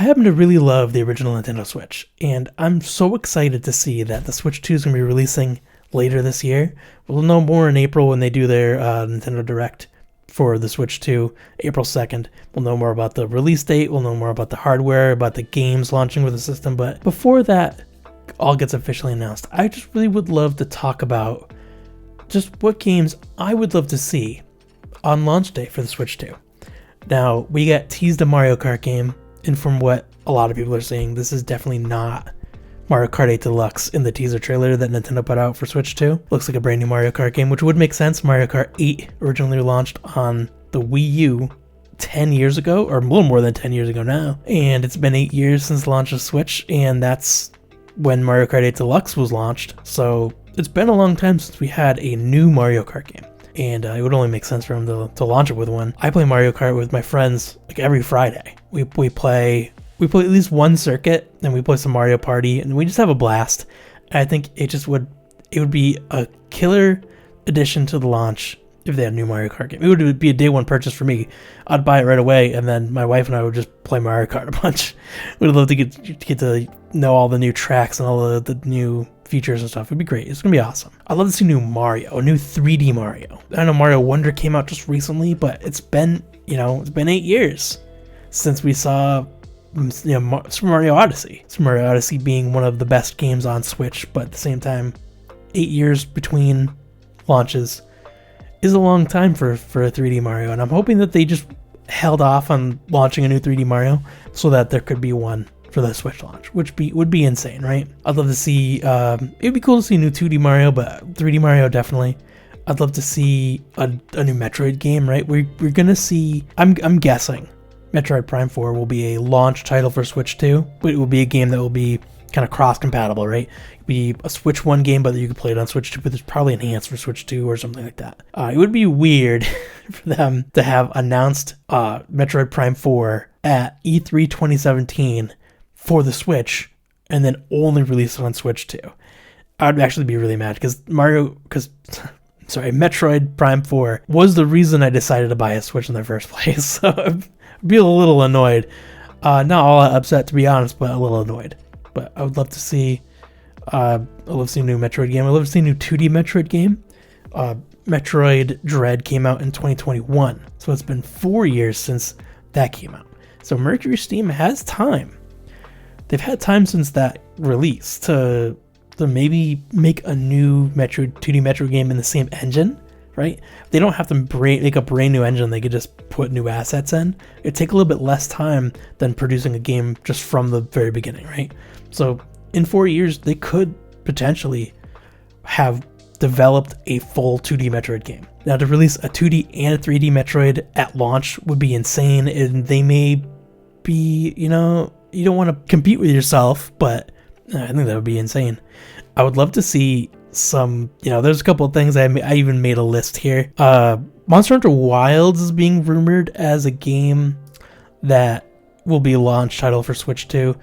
happen to really love the original Nintendo Switch, and I'm so excited to see that the Switch 2 is going to be releasing later this year. We'll know more in April when they do their Nintendo Direct for the Switch 2, April 2nd. We'll know more about the release date, we'll know more about the hardware, about the games launching with the system, but before that all gets officially announced, I just really would love to talk about just what games I would love to see on launch day for the Switch 2. Now, we got teased a Mario Kart game, and from what a lot of people are saying, this is definitely not Mario Kart 8 Deluxe in the teaser trailer that Nintendo put out for Switch 2. Looks like a brand new Mario Kart game, which would make sense. Mario Kart 8 originally launched on the Wii U 10 years ago, or a little more than 10 years ago now. And it's been 8 years since the launch of Switch, and that's when Mario Kart 8 Deluxe was launched. So it's been a long time since we had a new Mario Kart game. And it would only make sense for him to launch it with one. I play Mario Kart with my friends like every Friday. We play at least one circuit, and we play some Mario Party, and we just have a blast. And I think it would be a killer addition to the launch if they had a new Mario Kart game. It would be a day one purchase for me. I'd buy it right away, and then my wife and I would just play Mario Kart a bunch. We'd love to get to know all the new tracks and all the new features and stuff. It'd be great. It's gonna be awesome. I'd love to see new Mario, a new 3D Mario. I know Mario Wonder came out just recently, but it's been 8 years since we saw Super Mario Odyssey. Super Mario Odyssey being one of the best games on Switch, but at the same time, 8 years between launches is a long time for a 3D Mario, and I'm hoping that they just held off on launching a new 3D Mario so that there could be one for the Switch launch, which would be insane, right? I'd love to see, it'd be cool to see a new 2D Mario, but 3D Mario definitely. I'd love to see a new Metroid game, right? We're gonna see, I'm guessing Metroid Prime 4 will be a launch title for Switch 2, but it will be a game that will be kind of cross-compatible, right? It'd be a Switch 1 game, but you could play it on Switch 2, but it's probably enhanced for Switch 2 or something like that. It would be weird for them to have announced Metroid Prime 4 at E3 2017 for the Switch, and then only release it on Switch 2. I'd actually be really mad, because Metroid Prime 4 was the reason I decided to buy a Switch in the first place, so I'd be a little annoyed. Not all upset, to be honest, but a little annoyed. But I would love to see, I'd love to see a new Metroid game. I'd love to see a new 2D Metroid game. Metroid Dread came out in 2021, so it's been 4 years since that came out. So Mercury Steam has time. They've had time since that release to maybe make a new 2D Metroid game in the same engine, right? They don't have to make a brand new engine. They could just put new assets in. It'd take a little bit less time than producing a game just from the very beginning, right? So in 4 years, they could potentially have developed a full 2D Metroid game. Now, to release a 2D and a 3D Metroid at launch would be insane, and they may be, you don't want to compete with yourself, but I think that would be insane. I would love to see some, there's a couple of things. I even made a list here. Monster Hunter Wilds is being rumored as a game that will be a launch title for Switch 2.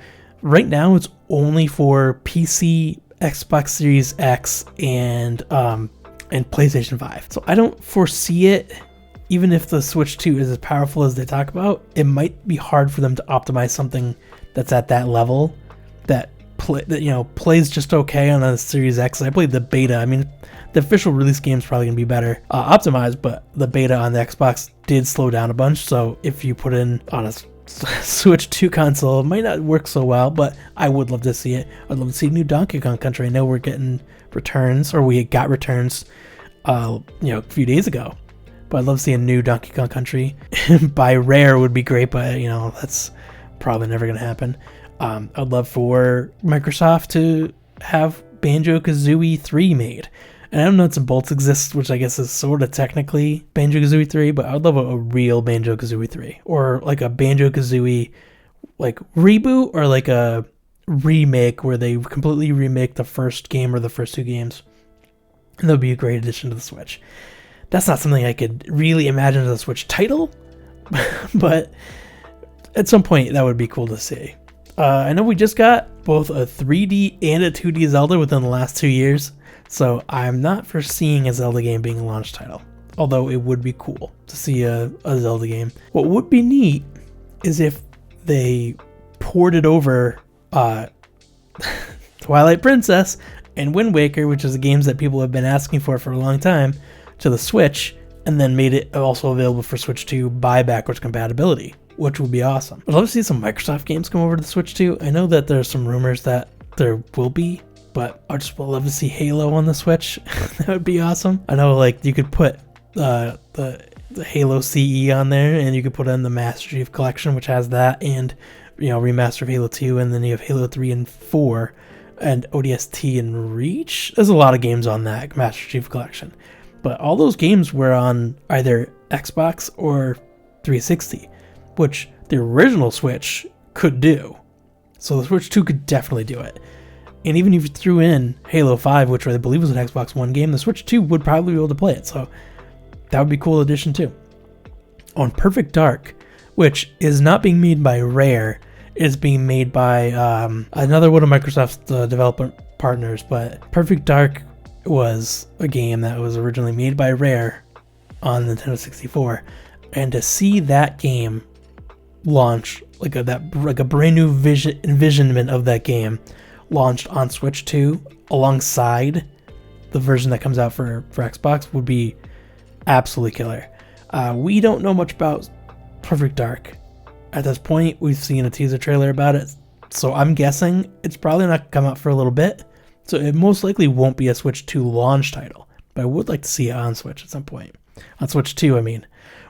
Right now, it's only for PC, Xbox Series X, and PlayStation 5. So I don't foresee it. Even if the Switch 2 is as powerful as they talk about, it might be hard for them to optimize something that's at that level that plays just okay on a Series X. I played the beta. I mean, the official release game is probably going to be better optimized, but the beta on the Xbox did slow down a bunch. So if you put in on a Switch 2 console, it might not work so well, but I would love to see it. I'd love to see new Donkey Kong Country. I know we're getting returns, or we got returns, a few days ago. But I'd love to see a new Donkey Kong Country. By Rare would be great, but that's probably never going to happen. I'd love for Microsoft to have Banjo-Kazooie 3 made. And I don't know, Nuts and Bolts exists, which I guess is sort of technically Banjo-Kazooie 3, but I would love a real Banjo-Kazooie 3. Or like a Banjo-Kazooie reboot, or like a remake where they completely remake the first game or the first two games. And that would be a great addition to the Switch. That's not something I could really imagine as a Switch title, but at some point that would be cool to see. I know we just got both a 3D and a 2D Zelda within the last 2 years, so I'm not foreseeing a Zelda game being a launch title, although it would be cool to see a Zelda game. What would be neat is if they ported over Twilight Princess and Wind Waker, which is the games that people have been asking for a long time, to the Switch, and then made it also available for Switch 2 by backwards compatibility, which would be awesome. I'd love to see some Microsoft games come over to the Switch 2. I know that there's some rumors that there will be, but I just would love to see Halo on the Switch. That would be awesome. I know, like, you could put the Halo CE on there, and you could put in the Master Chief Collection, which has that, and, you know, remaster of Halo 2, and then you have Halo 3 and 4, and ODST and Reach. There's a lot of games on that Master Chief Collection. But all those games were on either Xbox or 360, which the original Switch could do. So the Switch 2 could definitely do it. And even if you threw in Halo 5, which I believe was an Xbox One game, the Switch 2 would probably be able to play it. So that would be a cool addition too. On Perfect Dark, which is not being made by Rare, is being made by another one of Microsoft's development partners. But Perfect Dark was a game that was originally made by Rare on Nintendo 64, and to see that game launch, like a brand new envisionment of that game launched on Switch 2 alongside the version that comes out for Xbox, would be absolutely killer. We don't know much about Perfect Dark at this point. We've seen a teaser trailer about it, so I'm guessing it's probably not come out for a little bit. So it most likely won't be a Switch 2 launch title, but I would like to see it on Switch at some point. On Switch 2, I mean,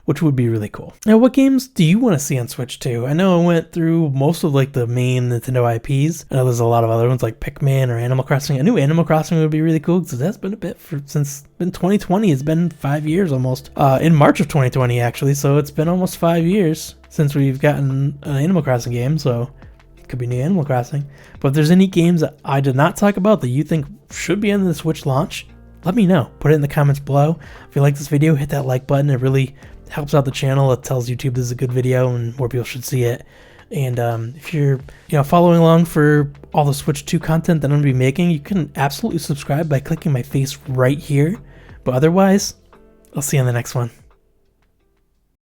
which would be really cool. Now, what games do you want to see on Switch 2? I know I went through most of, like, the main Nintendo IPs. I know there's a lot of other ones like Pikmin or Animal Crossing. I knew Animal Crossing would be really cool because that's been a bit since 2020. It's been 5 years almost. In March of 2020, actually. So it's been almost 5 years since we've gotten an Animal Crossing game. So could be new Animal Crossing. But if there's any games that I did not talk about that you think should be in the Switch launch, let me know. Put it in the comments below. If you like this video, hit that like button. It really helps out the channel. It tells YouTube this is a good video and more people should see it. And if you're following along for all the Switch 2 content that I'm going to be making, you can absolutely subscribe by clicking my face right here. But otherwise, I'll see you in the next one.